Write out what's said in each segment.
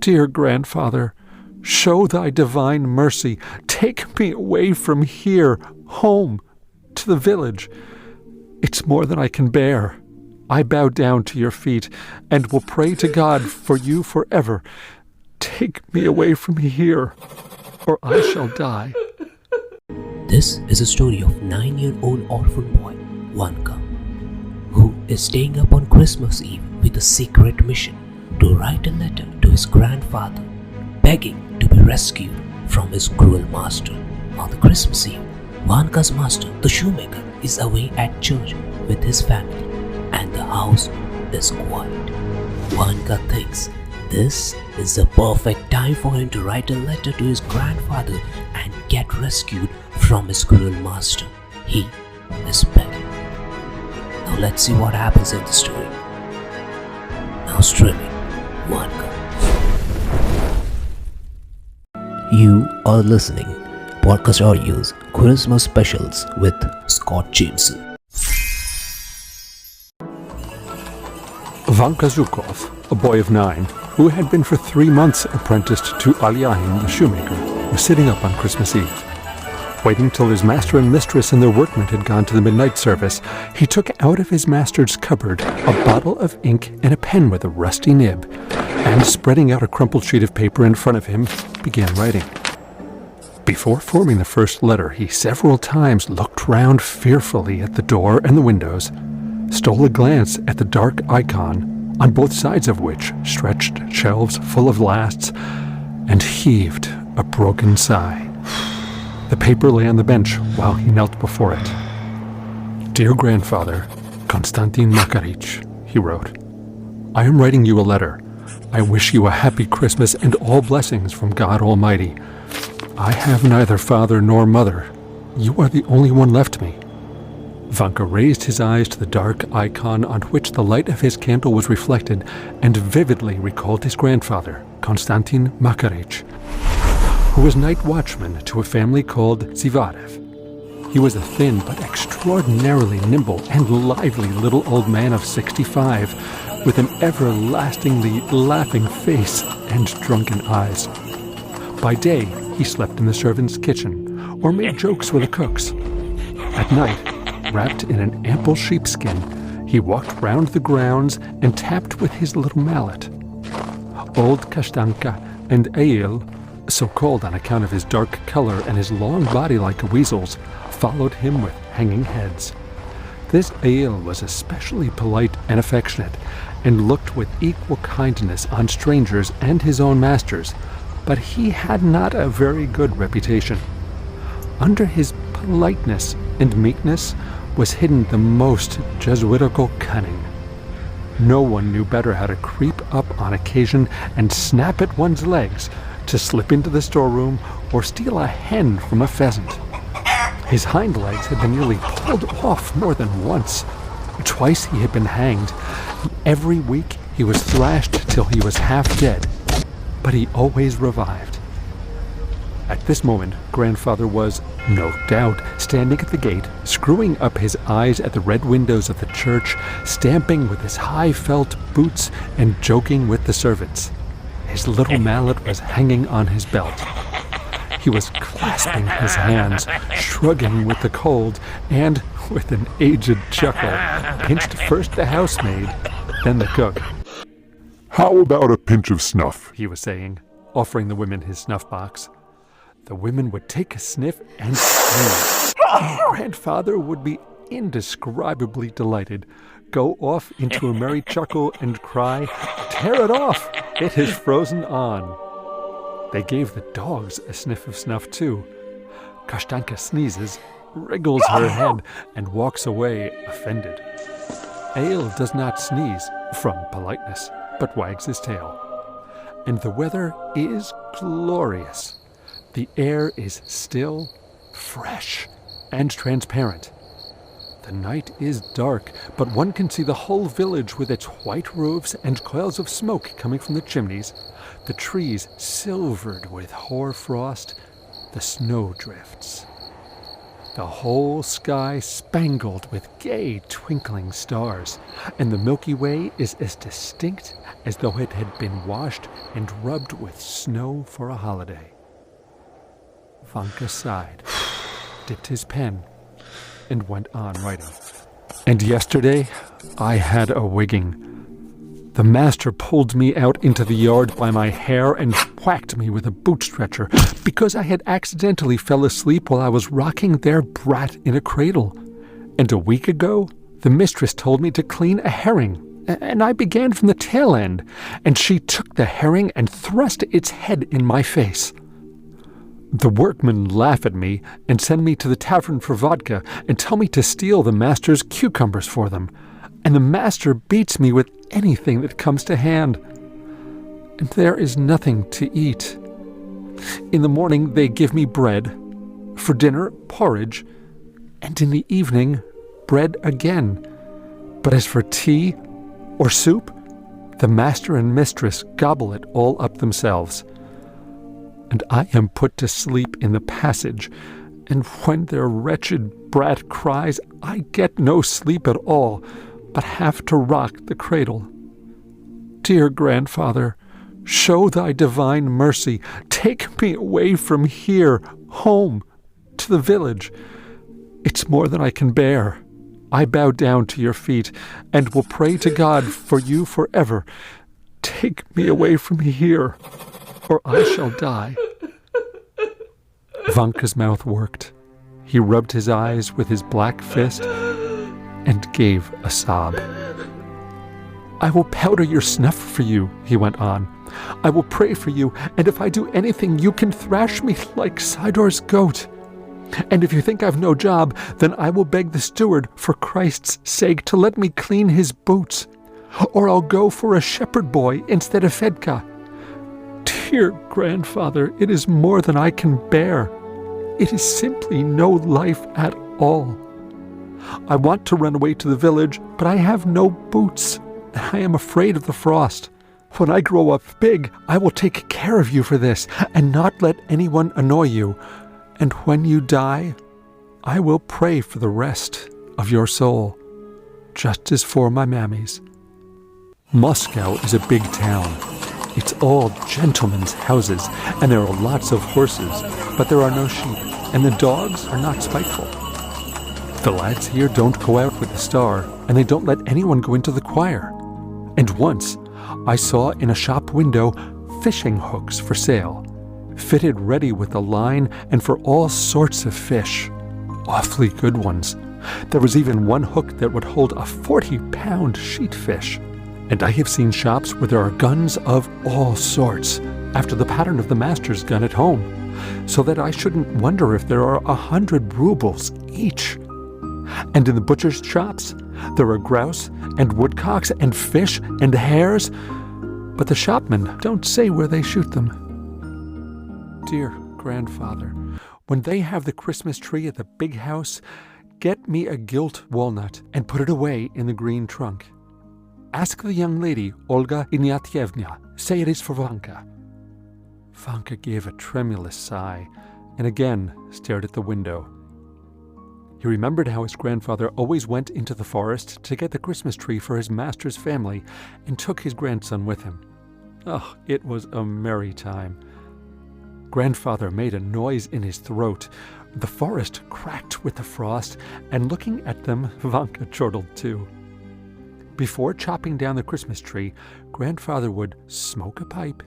Dear grandfather, show thy divine mercy. Take me away from here, home, to the village. It's more than I can bear. I bow down to your feet and will pray to God for you forever. Take me away from here, or I shall die. This is a story of 9-year-old orphan boy, VANKA, who is staying up on Christmas Eve with a secret mission to write a letter to his grandfather, begging to be rescued from his cruel master. On the Christmas Eve, VANKA's master, the shoemaker, is away at church with his family, and the house is quiet. VANKA thinks this is the perfect time for him to write a letter to his grandfather and get rescued from his cruel master. He is begging. Now let's see what happens in the story. Now streaming, VANKA. You are listening Podcast Audio's Christmas Specials with Scott Jameson. VANKA Zhukov, a boy of 9, who had been for 3 months apprenticed to Alyahin the shoemaker, was sitting up on Christmas Eve. Waiting till his master and mistress and their workmen had gone to the midnight service, he took out of his master's cupboard a bottle of ink and a pen with a rusty nib, and spreading out a crumpled sheet of paper in front of him, began writing. Before forming the first letter, he several times looked round fearfully at the door and the windows, stole a glance at the dark icon, on both sides of which stretched shelves full of lasts, and heaved a broken sigh. The paper lay on the bench while he knelt before it. Dear grandfather, Konstantin Makarich, he wrote, I am writing you a letter. I wish you a happy Christmas and all blessings from God Almighty. I have neither father nor mother. You are the only one left me. VANKA raised his eyes to the dark icon on which the light of his candle was reflected and vividly recalled his grandfather, Konstantin Makarich, who was night watchman to a family called Zivarev. He was a thin but extraordinarily nimble and lively little old man of 65, with an everlastingly laughing face and drunken eyes. By day, he slept in the servants' kitchen or made jokes with the cooks. At night, wrapped in an ample sheepskin, he walked round the grounds and tapped with his little mallet. Old Kashtanka and Ail, so called on account of his dark color and his long body like a weasel's, followed him with hanging heads. This Ail was especially polite and affectionate, and looked with equal kindness on strangers and his own masters, but he had not a very good reputation. Under his politeness and meekness was hidden the most Jesuitical cunning. No one knew better how to creep up on occasion and snap at one's legs, to slip into the storeroom or steal a hen from a pheasant. His hind legs had been nearly pulled off more than once. Twice he had been hanged. Every week he was thrashed till he was half dead, but he always revived. At this moment, grandfather was, no doubt, standing at the gate, screwing up his eyes at the red windows of the church, stamping with his high felt boots and joking with the servants. His little mallet was hanging on his belt. He was clasping his hands, shrugging with the cold, and, with an aged chuckle, pinched first the housemaid, then the cook. How about a pinch of snuff? He was saying, offering the women his snuff box. The women would take a sniff and sneeze. Grandfather would be indescribably delighted, go off into a merry chuckle and cry, "Tear it off! It has frozen on." They gave the dogs a sniff of snuff too. Kashtanka sneezes, wriggles her head, and walks away offended. Ale does not sneeze from politeness, but wags his tail. And the weather is glorious. The air is still, fresh, and transparent. The night is dark, but one can see the whole village with its white roofs and clouds of smoke coming from the chimneys, the trees silvered with hoar frost, the snow drifts. the whole sky spangled with gay twinkling stars, and the Milky Way is as distinct as though it had been washed and rubbed with snow for a holiday. Vanka sighed, dipped his pen, and went on writing. And yesterday, I had a wigging. The master pulled me out into the yard by my hair and whacked me with a boot stretcher because I had accidentally fell asleep while I was rocking their brat in a cradle. And a week ago, the mistress told me to clean a herring, and I began from the tail end, and she took the herring and thrust its head in my face. The workmen laugh at me and send me to the tavern for vodka and tell me to steal the master's cucumbers for them. And the master beats me with anything that comes to hand. And there is nothing to eat. In the morning they give me bread, for dinner porridge, and in the evening bread again. But as for tea or soup, the master and mistress gobble it all up themselves. And I am put to sleep in the passage, and when their wretched brat cries, I get no sleep at all, but have to rock the cradle. Dear grandfather, show thy divine mercy. Take me away from here, home, to the village. It's more than I can bear. I bow down to your feet and will pray to God for you forever. Take me away from here, or I shall die. Vanka's mouth worked. He rubbed his eyes with his black fist and gave a sob. I will powder your snuff for you, he went on. I will pray for you, and if I do anything, you can thrash me like Sidor's goat. And if you think I've no job, then I will beg the steward, for Christ's sake, to let me clean his boots. Or I'll go for a shepherd boy instead of Fedka. Dear grandfather, it is more than I can bear. It is simply no life at all. I want to run away to the village, but I have no boots. I am afraid of the frost. When I grow up big, I will take care of you for this, and not let anyone annoy you. And when you die, I will pray for the rest of your soul, just as for my mammies. Moscow is a big town. It's all gentlemen's houses, and there are lots of horses, but there are no sheep, and the dogs are not spiteful. The lads here don't go out with the star, and they don't let anyone go into the choir. And once, I saw in a shop window fishing hooks for sale, fitted ready with a line and for all sorts of fish. Awfully good ones. There was even one hook that would hold a 40-pound sheatfish. And I have seen shops where there are guns of all sorts, after the pattern of the master's gun at home, so that I shouldn't wonder if there are 100 rubles each. And in the butcher's shops, there are grouse and woodcocks and fish and hares, but the shopmen don't say where they shoot them. Dear grandfather, when they have the Christmas tree at the big house, get me a gilt walnut and put it away in the green trunk. Ask the young lady, Olga Ignatyevna, say it is for Vanka. Vanka gave a tremulous sigh and again stared at the window. He remembered how his grandfather always went into the forest to get the Christmas tree for his master's family and took his grandson with him. Oh, it was a merry time. Grandfather made a noise in his throat. The forest cracked with the frost, and looking at them, Vanka chortled too. Before chopping down the Christmas tree, Grandfather would smoke a pipe,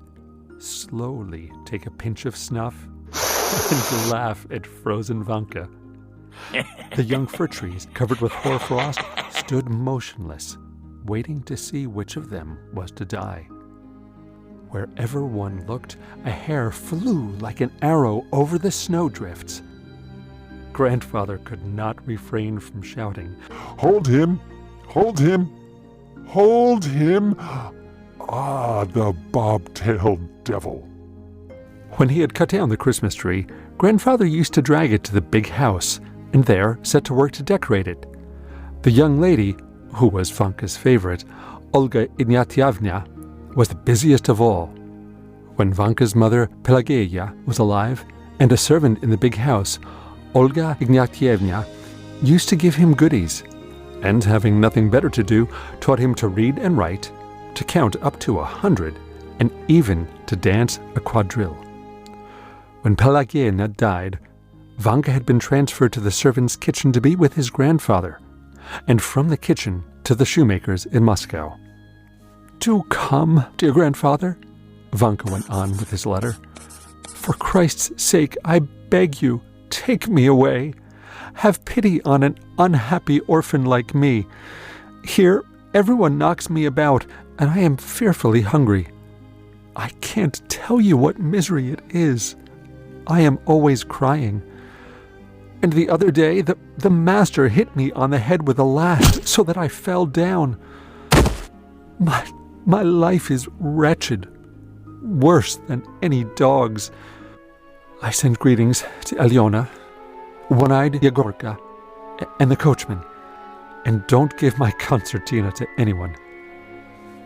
slowly take a pinch of snuff, and laugh at frozen Vanka. The young fir trees, covered with hoarfrost, stood motionless, waiting to see which of them was to die. Wherever one looked, a hare flew like an arrow over the snowdrifts. Grandfather could not refrain from shouting, Hold him! Hold him! Hold him! Ah, the bob-tailed devil! When he had cut down the Christmas tree, Grandfather used to drag it to the big house, and there set to work to decorate it. The young lady, who was Vanka's favorite, Olga Ignatyevna, was the busiest of all. When Vanka's mother, Pelageya, was alive, and a servant in the big house, Olga Ignatyevna used to give him goodies, and having nothing better to do, taught him to read and write, to count up to 100, and even to dance a quadrille. When Pelagiana died, Vanka had been transferred to the servants' kitchen to be with his grandfather, and from the kitchen to the shoemaker's in Moscow. "Do come, dear grandfather," Vanka went on with his letter. "For Christ's sake, I beg you, take me away. Have pity on an unhappy orphan like me. Here, everyone knocks me about, and I am fearfully hungry. I can't tell you what misery it is. I am always crying. And the other day, the master hit me on the head with a lash so that I fell down. My life is wretched, worse than any dog's. I send greetings to Alyona, One-Eyed Yegorka, and the coachman, and don't give my concertina to anyone.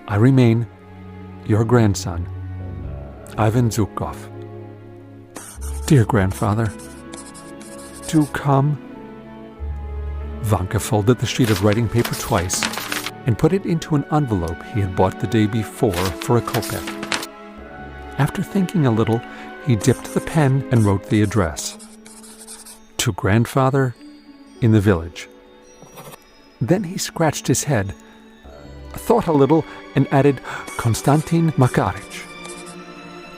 I remain your grandson, Ivan Zhukov. Dear grandfather, do come." Vanka folded the sheet of writing paper twice and put it into an envelope he had bought the day before for a kopeck. After thinking a little, he dipped the pen and wrote the address. To grandfather in the village. Then he scratched his head, thought a little, and added Konstantin Makarich.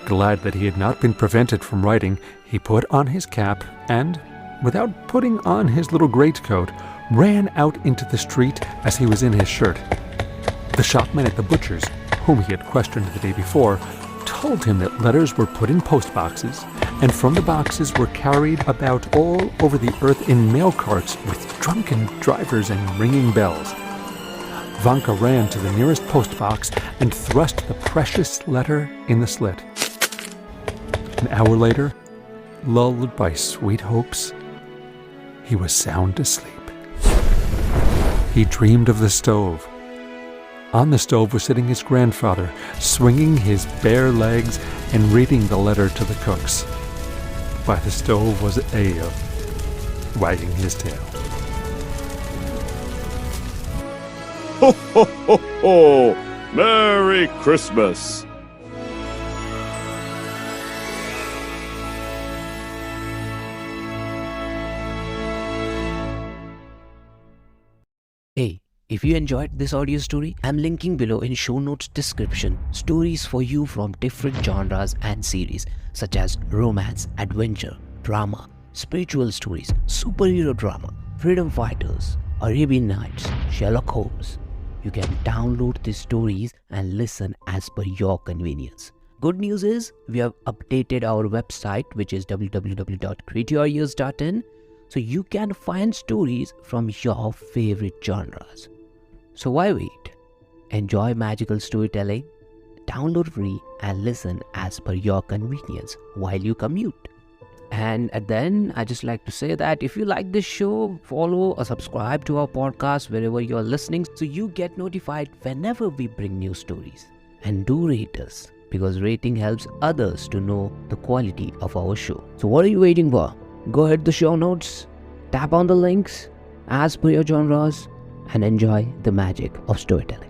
Glad that he had not been prevented from writing, he put on his cap and, without putting on his little greatcoat, ran out into the street as he was in his shirt. The shopman at the butcher's, whom he had questioned the day before, told him that letters were put in post boxes, and from the boxes were carried about all over the earth in mail carts with drunken drivers and ringing bells. Vanka ran to the nearest post box and thrust the precious letter in the slit. An hour later, lulled by sweet hopes, he was sound asleep. He dreamed of the stove. On the stove was sitting his grandfather, swinging his bare legs and reading the letter to the cooks. By the stove was Ajay, wagging his tail. Ho, ho, ho, ho! Merry Christmas! Hey, if you enjoyed this audio story, I'm linking below in show notes description stories for you from different genres and series such as romance, adventure, drama, spiritual stories, superhero drama, freedom fighters, Arabian Nights, Sherlock Holmes. You can download these stories and listen as per your convenience. Good news is we have updated our website, which is www.createyouryears.in, so you can find stories from your favorite genres. So why wait? Enjoy magical storytelling, download free and listen as per your convenience while you commute. And then I just like to say that if you like this show, follow or subscribe to our podcast wherever you're listening so you get notified whenever we bring new stories. And do rate us because rating helps others to know the quality of our show. So what are you waiting for? Go ahead to the show notes, tap on the links as per your genres and enjoy the magic of storytelling.